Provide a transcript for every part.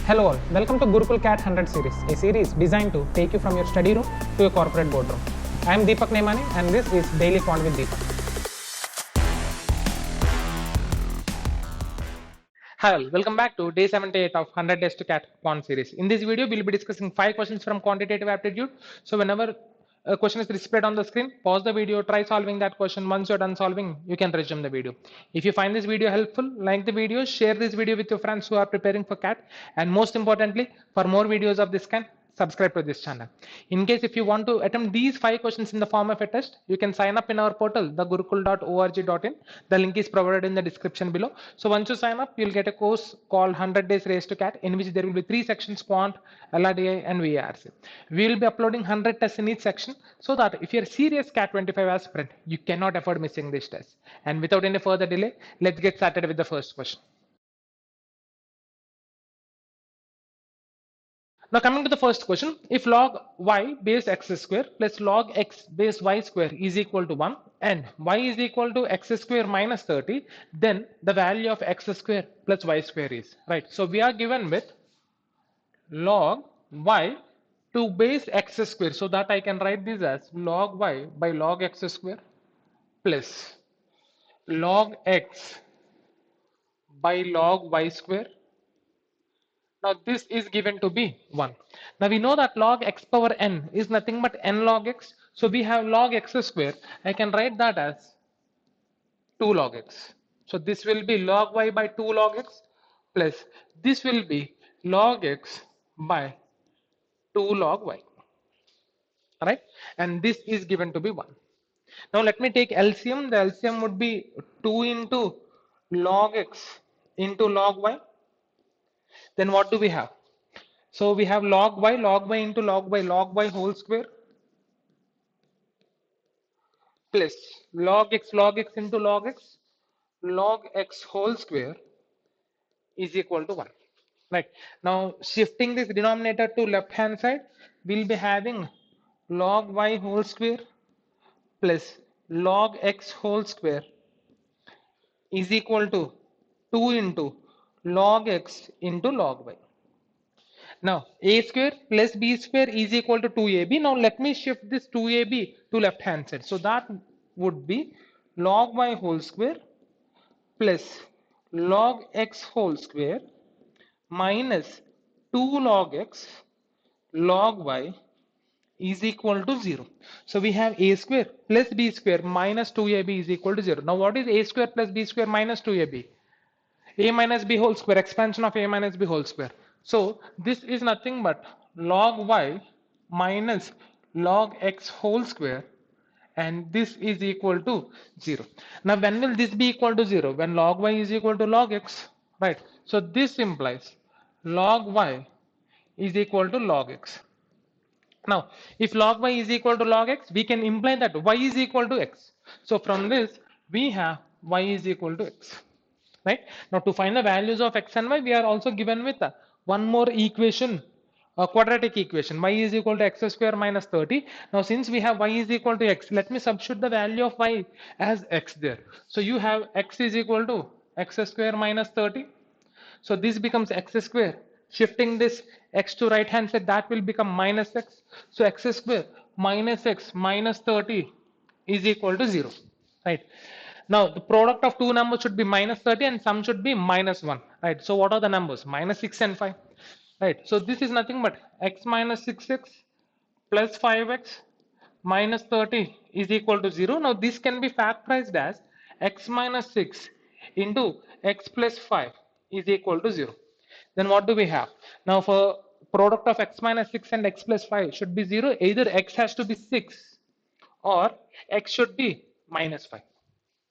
Hello all, welcome to Gurukul CAT 100 series, a series designed to take you from your study room to your corporate boardroom. I am Deepak Nemani and this is Daily Quant with Deepak. Hi all, welcome back to day 78 of 100 days to CAT Quant series. In this video, we will be discussing 5 questions from quantitative aptitude. So whenever a question is displayed on the screen, pause the video, try solving that question. Once you're done solving, you can resume the video. If you find this video helpful, like the video, share this video with your friends who are preparing for CAT, and most importantly, for more videos of this kind, subscribe to this channel. In case if you want to attempt these 5 questions in the form of a test, you can sign up in our portal, thegurukul.org.in. The link is provided in the description below. So once you sign up, you'll get a course called 100 days race to CAT, in which there will be 3 sections: quant, LRDI and VARC. We will be uploading 100 tests in each section, so that if you're a serious CAT 25 aspirant, you cannot afford missing this test. And without any further delay, let's get started with the first question. Now coming to the first question, if log y base x square plus log x base y square is equal to 1 and y is equal to x square minus 30, then the value of x square plus y square is, right? So we are given with log y to base x square, so that I can write this as log y by log x square plus log x by log y square. Now this is given to be 1. Now we know that log x power n is nothing but n log x. So we have log x square. I can write that as 2 log x. So this will be log y by 2 log x plus this will be log x by 2 log y. Alright, and this is given to be 1. Now let me take LCM. The LCM would be 2 into log x into log y. Then what do we have? So we have log y into log y whole square plus log x into log x whole square is equal to 1. Right. Now shifting this denominator to left hand side, we'll be having log y whole square plus log x whole square is equal to 2 into log x into log y. Now a square plus b square is equal to 2ab. Now let me shift this 2ab to left hand side. So that would be log y whole square plus log x whole square minus 2 log x log y is equal to 0. So we have a square plus b square minus 2ab is equal to 0. Now what is a square plus b square minus 2ab? A minus b whole square, expansion of a minus b whole square. So this is nothing but log y minus log x whole square, and this is equal to 0. Now when will this be equal to 0? When log y is equal to log x, right? So this implies log y is equal to log x. Now if log y is equal to log x, we can imply that y is equal to x. So from this we have y is equal to x. Right? Now to find the values of x and y, we are also given with one more equation, a quadratic equation, y is equal to x square minus 30. Now since we have y is equal to x, let me substitute the value of y as x there. So you have x is equal to x square minus 30. So this becomes x square. Shifting this x to right hand side, that will become minus x. So x square minus x minus 30 is equal to 0. Right? Now the product of two numbers should be minus 30 and sum should be minus 1. Right? So what are the numbers? Minus 6 and 5. Right? So this is nothing but x minus 6x plus 5x minus 30 is equal to 0. Now this can be factorized as x minus 6 into x plus 5 is equal to 0. Then what do we have? Now for product of x minus 6 and x plus 5 should be 0. Either x has to be 6 or x should be minus 5.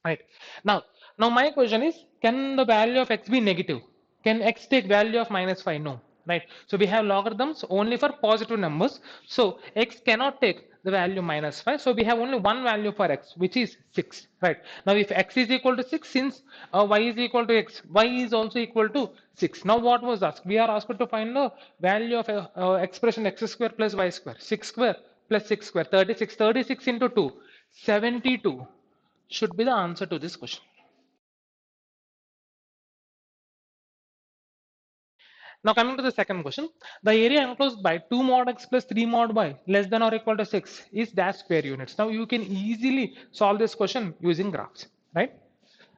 Right. Now my question is, can the value of x be negative? Can x take value of minus 5? No. Right. So we have logarithms only for positive numbers. So x cannot take the value minus 5. So we have only one value for x, which is 6. Right. Now if x is equal to 6, since y is equal to x, y is also equal to 6. Now what was asked? We are asked to find the value of expression x square plus y square. 6 square plus 6 square, 36. 36 into 2, 72 should be the answer to this question. Now coming to the second question, the area enclosed by 2 mod x plus 3 mod y less than or equal to 6 is dash square units. Now you can easily solve this question using graphs, right?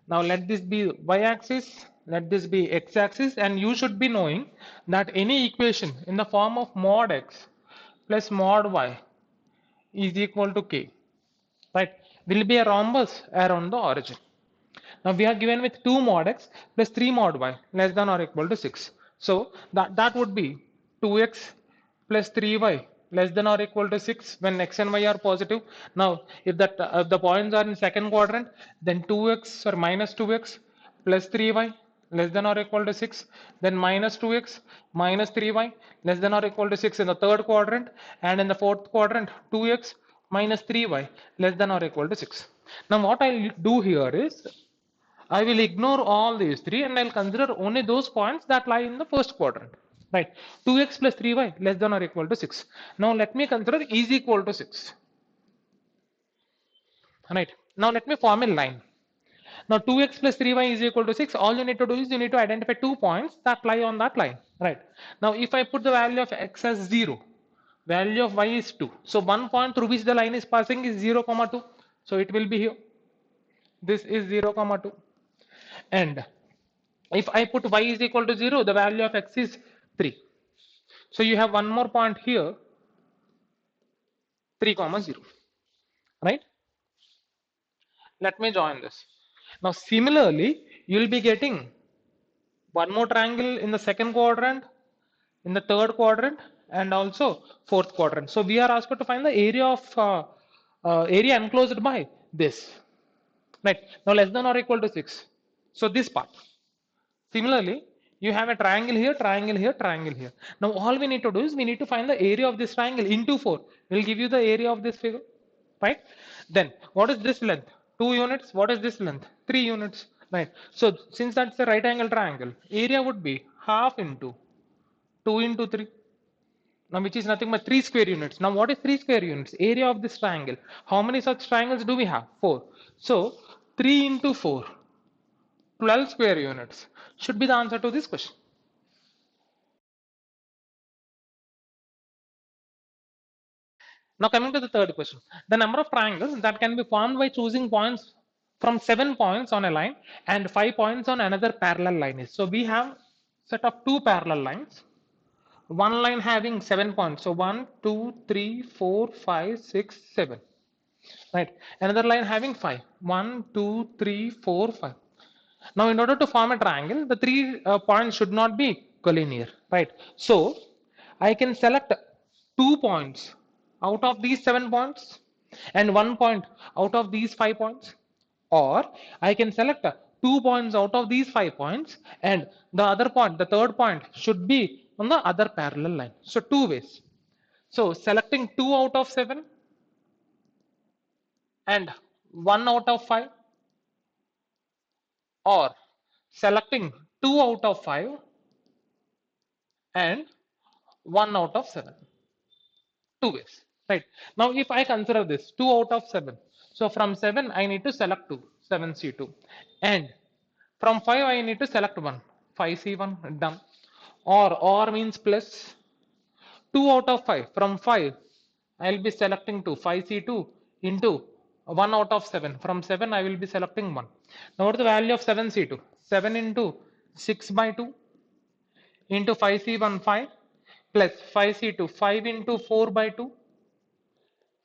Now let this be y-axis, let this be x-axis, and you should be knowing that any equation in the form of mod x plus mod y is equal to k, right, will be a rhombus around the origin. Now we are given with 2 mod x plus 3 mod y less than or equal to 6. So that would be 2x plus 3y less than or equal to 6 when x and y are positive. Now if the points are in second quadrant, then 2x or minus 2x plus 3y less than or equal to 6, then minus 2x minus 3y less than or equal to 6 in the third quadrant, and in the fourth quadrant 2x minus 3y less than or equal to 6. Now what I'll do here is I will ignore all these three and I'll consider only those points that lie in the first quadrant. Right, 2x plus 3y less than or equal to 6. Now let me consider is equal to 6. Right, now let me form a line. Now 2x plus 3y is equal to 6. All you need to do is you need to identify 2 points that lie on that line. Right, now if I put the value of x as 0, value of y is 2. So one point through which the line is passing is 0, 2. So it will be here. This is 0, 2. And if I put y is equal to 0, the value of x is 3. So you have one more point here, 3, 0. Right? Let me join this. Now similarly, you will be getting one more triangle in the second quadrant, in the third quadrant, and also fourth quadrant. So we are asked to find the area of area enclosed by this. Right? Now less than or equal to 6. So this part. Similarly, you have a triangle here, triangle here, triangle here. Now all we need to do is we need to find the area of this triangle into 4. We'll give you the area of this figure, right? Then what is this length? 2 units. What is this length? 3 units, right? So since that's a right angle triangle, area would be half into 2 into 3. Now which is nothing but 3 square units. Now what is 3 square units? Area of this triangle. How many such triangles do we have? 4. So 3 into 4. 12 square units should be the answer to this question. Now coming to the third question, the number of triangles that can be formed by choosing points from 7 points on a line and 5 points on another parallel line is. So we have set of 2 parallel lines, one line having 7 points. So 1, 2, 3, 4, 5, 6, 7. Right. Another line having 5. 1, 2, 3, 4, 5. Now in order to form a triangle, the 3 points should not be collinear, right? So I can select 2 points out of these 7 points and 1 point out of these 5 points, or I can select 2 points out of these 5 points and the other point, the third point, should be on the other parallel line. So 2 ways. So selecting 2 out of 7 and 1 out of 5, or selecting 2 out of 5 and 1 out of 7. 2 ways, right? Now if I consider this 2 out of 7, so from 7 I need to select 2, 7C2, and from 5 I need to select 1, 5C1, done. Or means plus 2 out of 5, from 5 I will be selecting 2, 5C2 into 1 out of 7, from 7 I will be selecting 1. Now what is the value of 7C2? 7 into 6 by 2 into 5C1, 5, plus 5C2, 5 into 4 by 2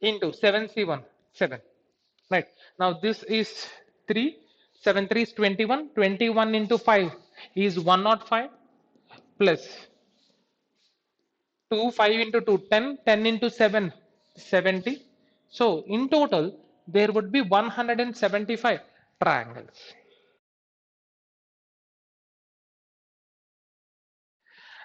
into 7C1, 7. Right. Now this is 3. 7 3 is 21. 21 into 5 is 105, plus 2, 5 into 2, 10. 10 into 7, 70. So in total, there would be 175 triangles.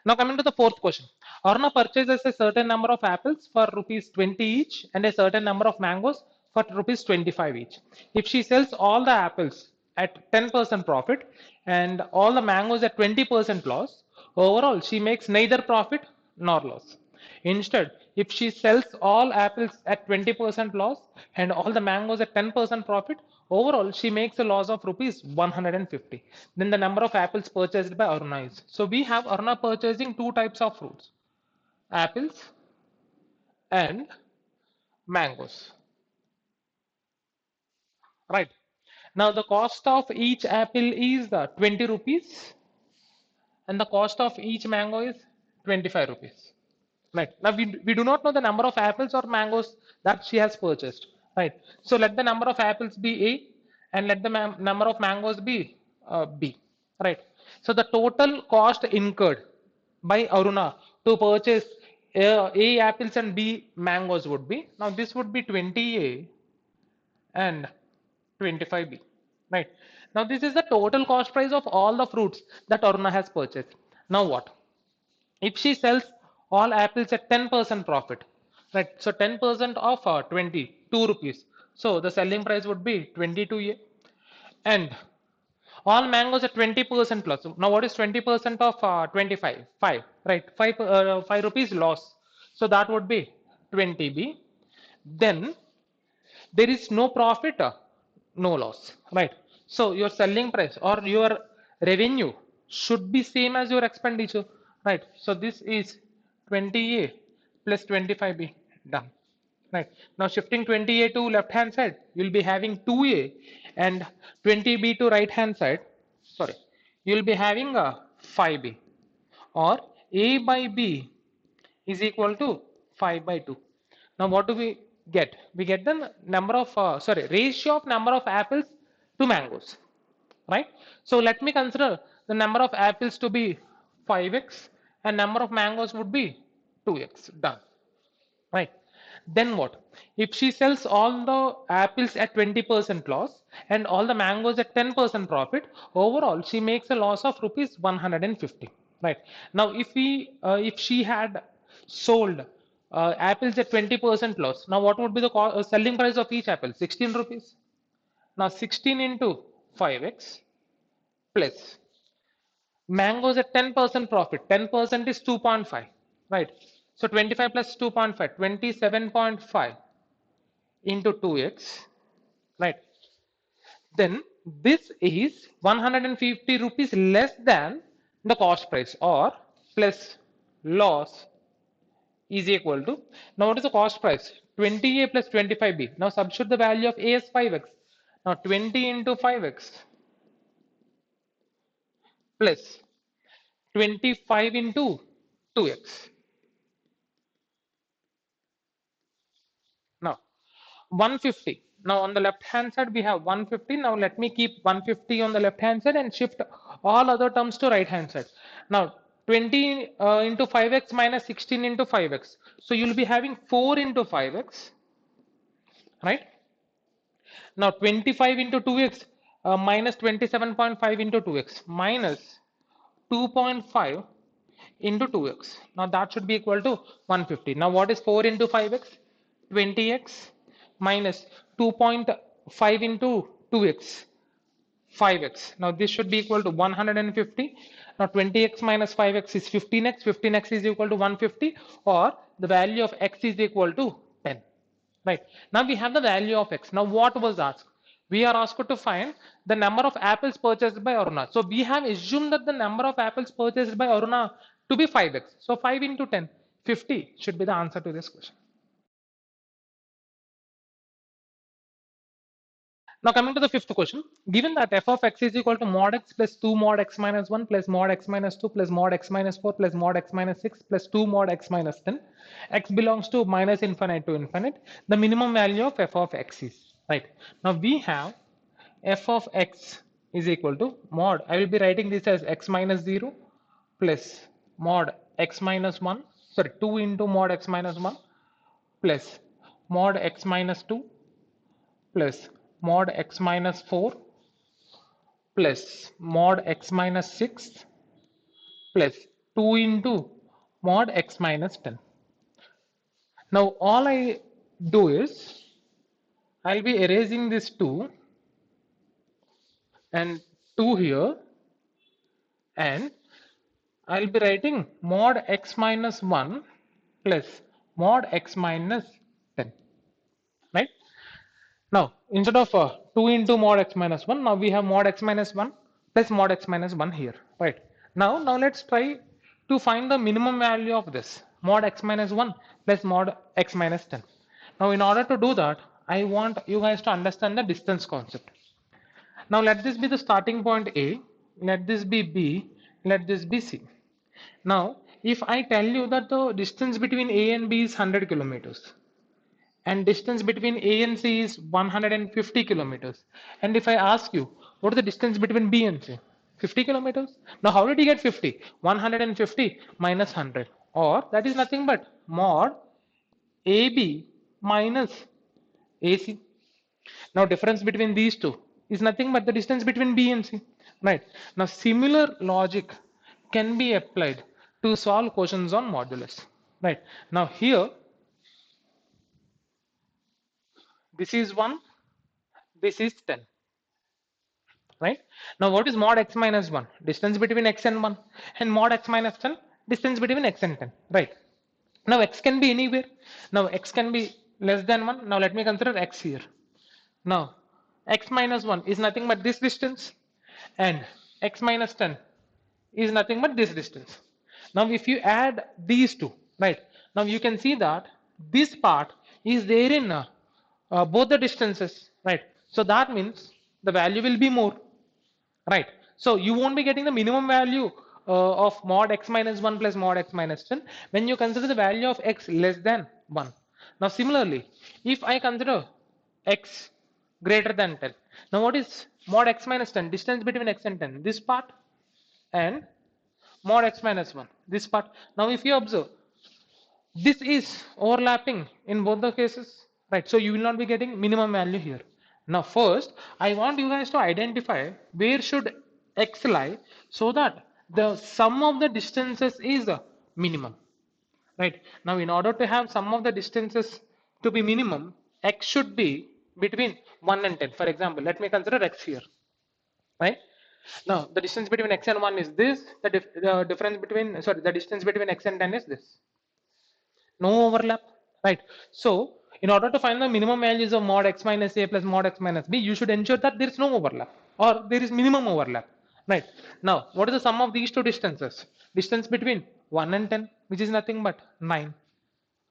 Now coming to the fourth question. Arna purchases a certain number of apples for rupees 20 each and a certain number of mangoes for rupees 25 each. If she sells all the apples at 10% profit and all the mangoes at 20% loss, overall she makes neither profit nor loss. Instead, if she sells all apples at 20% loss and all the mangoes at 10% profit, Overall, she makes a loss of rupees 150. Then the number of apples purchased by Aruna is. So we have Aruna purchasing two types of fruits, apples and mangoes. Right. Now the cost of each apple is 20 rupees and the cost of each mango is 25 rupees. Right. Now we do not know the number of apples or mangoes that she has purchased. Right. So let the number of apples be A and let the number of mangoes be B. Right. So the total cost incurred by Aruna to purchase A apples and B mangoes would be, now this would be 20A and 25B. Right. Now this is the total cost price of all the fruits that Aruna has purchased. Now what? If she sells all apples at 10% profit, right? So 10% of 22 rupees. So the selling price would be 22A. And all mangoes at 20% plus. Now what is 20% of 25? 5, right? 5 rupees loss. So that would be 20B. Then there is no profit, no loss, right? So your selling price or your revenue should be same as your expenditure, right? So this is 20A plus 25B, done. Right. Now shifting 20A to left hand side, you'll be having 2A and 20B to right hand side. Sorry, you'll be having a 5B, or A by B is equal to 5 by 2. Now what do we get? We get the number of ratio of number of apples to mangoes, right? So let me consider the number of apples to be 5x and number of mangoes would be 2x. Done. Right. Then what? If she sells all the apples at 20% loss and all the mangoes at 10% profit, overall she makes a loss of rupees 150. Right. Now, if she had sold apples at 20% loss, now what would be the selling price of each apple? 16 rupees. Now 16 into 5x plus mangoes at 10% profit. 10% is 2.5, right? So 25 plus 2.5, 27.5 into 2x, right? Then this is 150 rupees less than the cost price, or plus loss is equal to, now what is the cost price? 20A plus 25B. Now substitute the value of A as 5x. Now 20 into 5x plus 25 into 2x. Now 150. Now on the left hand side we have 150. Now let me keep 150 on the left hand side and shift all other terms to right hand side. Now 20 into 5x minus 16 into 5x. So you'll be having 4 into 5x, right? Now 25 into 2x minus 27.5 into 2x minus 2.5 into 2x. Now that should be equal to 150. Now what is 4 into 5x? 20x minus 2.5 into 2x, 5x. Now this should be equal to 150. Now 20x minus 5x is 15x. 15x is equal to 150, or the value of x is equal to 10. Right. Now we have the value of x. Now what was asked? We are asked to find the number of apples purchased by Aruna. So we have assumed that the number of apples purchased by Aruna to be 5x. So 5 into 10, 50 should be the answer to this question. Now coming to the fifth question, given that f of x is equal to mod x plus 2 mod x minus 1 plus mod x minus 2 plus mod x minus 4 plus mod x minus 6 plus 2 mod x minus 10, x belongs to minus infinite to infinite, the minimum value of f of x is, right? Now we have f of x is equal to mod, I will be writing this as x minus 0 plus mod x minus 1, sorry, 2 into mod x minus 1 plus mod x minus 2 plus mod x minus 4 plus mod x minus 6 plus 2 into mod x minus 10. Now all I do is I'll be erasing this 2 and 2 here, and I'll be writing mod x minus 1 plus mod x minus 10, right? Now, instead of 2 into mod x minus 1, now we have mod x minus 1 plus mod x minus 1 here, right? Now let's try to find the minimum value of this mod x minus 1 plus mod x minus 10. Now, in order to do that, I want you guys to understand the distance concept. Now, let this be the starting point A, let this be B, let this be C. Now, if I tell you that the distance between A and B is 100 kilometers, and distance between A and C is 150 kilometers, and if I ask you what is the distance between B and C, 50 kilometers. Now how did you get 50? 150 minus 100, or that is nothing but mod AB minus AC. Now difference between these two is nothing but the distance between B and C, right? Now similar logic can be applied to solve questions on modulus, right? Now here this is 1, this is 10, right? Now what is mod x minus 1? Distance between x and 1, and mod x minus 10, distance between x and 10, right? Now x can be anywhere. Now x can be less than 1. Now let me consider x here. Now x minus 1 is nothing but this distance, and x minus 10 is nothing but this distance. Now if you add these two, right, now you can see that this part is there in both the distances, right? So that means the value will be more, right? So you won't be getting the minimum value of mod x minus 1 plus mod x minus 10 when you consider the value of x less than 1. Now similarly, if I consider x greater than 10, now what is mod x minus 10? Distance between x and 10, this part, and mod x minus 1, this part. Now if you observe, this is overlapping in both the cases, right? So you will not be getting minimum value here. Now first I want you guys to identify where should x lie so that the sum of the distances is a minimum, right? Now in order to have sum of the distances to be minimum, x should be between 1 and 10. For example, let me consider x here, right? Now the distance between x and 1 is this, the difference between, sorry, the distance between x and 10 is this. No overlap, right? So in order to find the minimum values of mod x minus a plus mod x minus b, you should ensure that there is no overlap or there is minimum overlap, right? Now what is the sum of these two distances? Distance between 1 and 10, which is nothing but 9,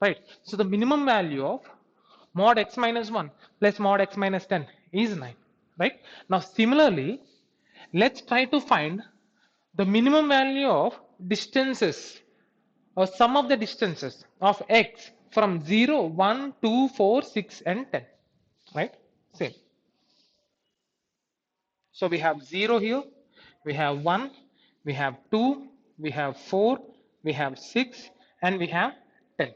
right? So the minimum value of mod x minus 1 plus mod x minus 10 is 9, right? Now similarly, let's try to find the minimum value of distances or sum of the distances of x from 0, 1, 2, 4, 6 and 10, right? Same. So we have 0 here, we have 1, we have 2, we have 4, we have 6 and we have 10,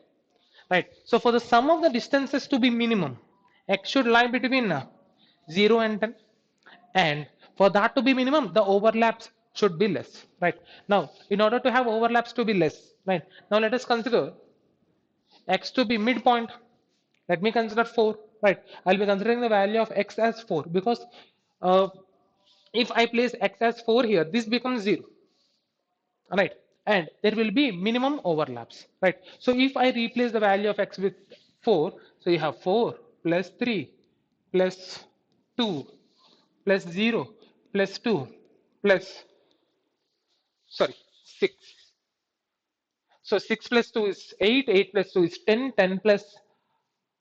right? So for the sum of the distances to be minimum, x should lie between 0 and 10, and for that to be minimum, the overlaps should be less, right? Now in order to have overlaps to be less, right, now let us consider x to be midpoint. Let me consider 4, right? I'll be considering the value of x as 4 because if I place x as 4 here, this becomes 0, right? And there will be minimum overlaps, right? So if I replace the value of x with 4, so you have 4 plus 3 plus 2 plus 0 plus 2 plus, sorry, 6. So 6 plus 2 is 8, 8 plus 2 is 10, 10 plus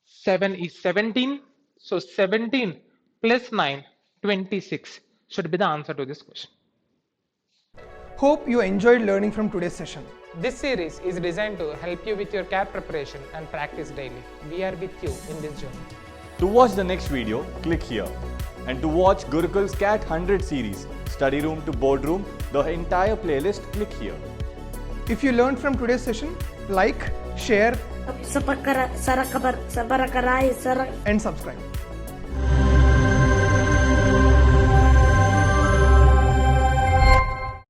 7 is 17. So 17 plus 9, 26 should be the answer to this question. Hope you enjoyed learning from today's session. This series is designed to help you with your CAT preparation and practice daily. We are with you in this journey. To watch the next video, click here. And to watch Gurukul's CAT 100 series, study room to boardroom, the entire playlist, click here. If you learned from today's session, like, share and subscribe.